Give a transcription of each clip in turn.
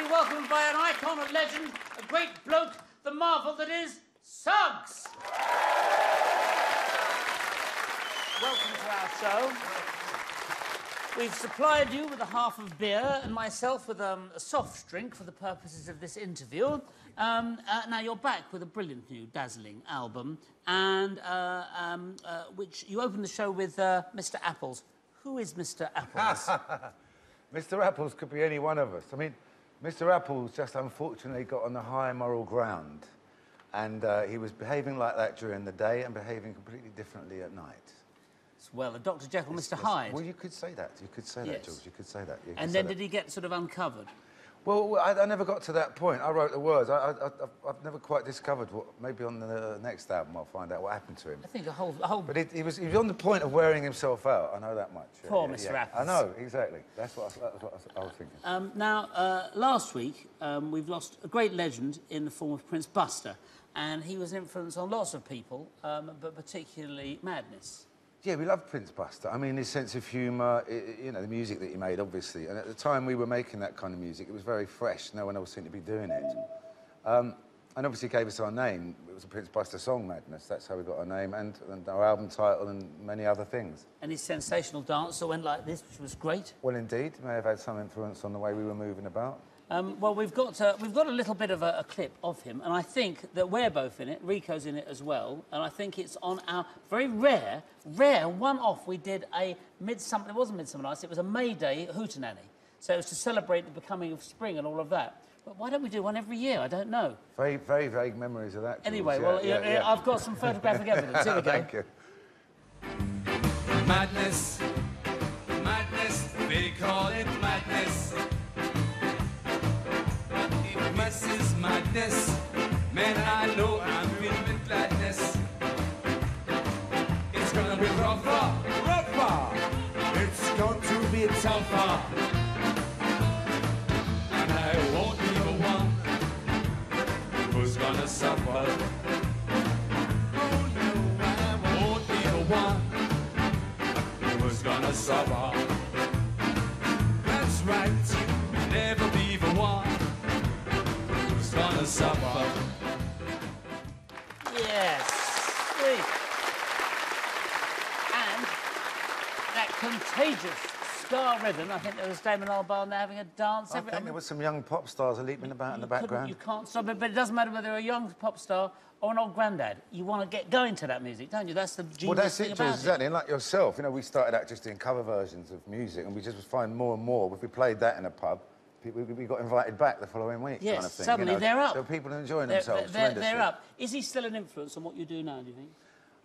be welcomed by an icon, a legend, a great bloke, the marvel that is Suggs. Welcome to our show. We've supplied you with a half of beer and myself with a soft drink for the purposes of this interview. Now you're back with a brilliant new, dazzling album, and which you opened the show with Mr. Apples. Who is Mr. Apples? Mr. Apples could be any one of us. I mean, Mr. Apples just unfortunately got on the high moral ground, and he was behaving like that during the day and behaving completely differently at night. Well, a Dr. Jekyll, Mr. Hyde. Well, you could say that. You could say that, Jules. You could say that. And then did he get sort of uncovered? Well, I never got to that point. I wrote the words. I've never quite discovered what... Maybe on the next album I'll find out what happened to him. I think a whole... But he was on the point of wearing himself out. I know that much. Poor Mr. Apples. I know, exactly. That's what I was thinking. Now, last week, we've lost a great legend in the form of Prince Buster. And he was an influence on lots of people, but particularly Madness. Yeah, we love Prince Buster. I mean, his sense of humour, you know, the music that he made, obviously. And at the time we were making that kind of music, it was very fresh. No one else seemed to be doing it. And obviously gave us our name. It was a Prince Buster song, Madness. That's how we got our name, and our album title and many other things. And his sensational dance that went like this, which was great. Well, indeed. It may have had some influence on the way we were moving about. Well, we've got a little bit of a clip of him, and I think that we're both in it. Rico's in it as well, and I think it's on our very rare one-off. We did a Midsummer. It wasn't Midsummer Nights. It was a May Day hootenanny. So it was to celebrate the becoming of spring and all of that. But why don't we do one every year? I don't know. Very, very vague memories of that, Jules. Anyway, well, yeah. I've got some photographic evidence. Here we go. Thank you. Madness, madness, they call it madness. This is madness, man, I know I'm filled with gladness. It's gonna be rougher, it's going to be tougher. And I won't be the one who's gonna suffer. Oh no, I won't be the one who's gonna suffer. That's right, never be the one gonna suffer. Yes, sweet. And that contagious ska rhythm. I think there was Damon Albarn there having a dance. I think there were some young pop stars leaping about in the background. You can't stop it, but it doesn't matter whether you're a young pop star or an old granddad. You want to get going to that music, don't you? That's the genius well, that's thing it, about Jules, exactly. And like yourself, you know, we started out just doing cover versions of music, and we just find more and more. If we played that in a pub, we got invited back the following week, yes, kind of thing. Suddenly, you know? they're up. So people are enjoying themselves tremendously. They're up. Is he still an influence on what you do now, do you think?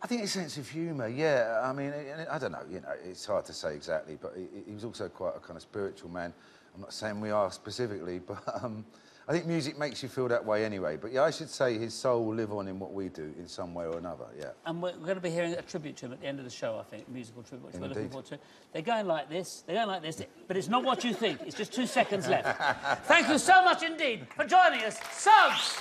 I think his sense of humour, yeah. I mean, I don't know, you know, it's hard to say exactly, but he was also quite a kind of spiritual man. I'm not saying we are specifically, but I think music makes you feel that way anyway. But yeah, I should say his soul will live on in what we do in some way or another, yeah. And we're going to be hearing a tribute to him at the end of the show, I think, a musical tribute, which we're looking forward to. They're going like this, but it's not what you think. It's just 2 seconds left. Thank you so much indeed for joining us, Suggs!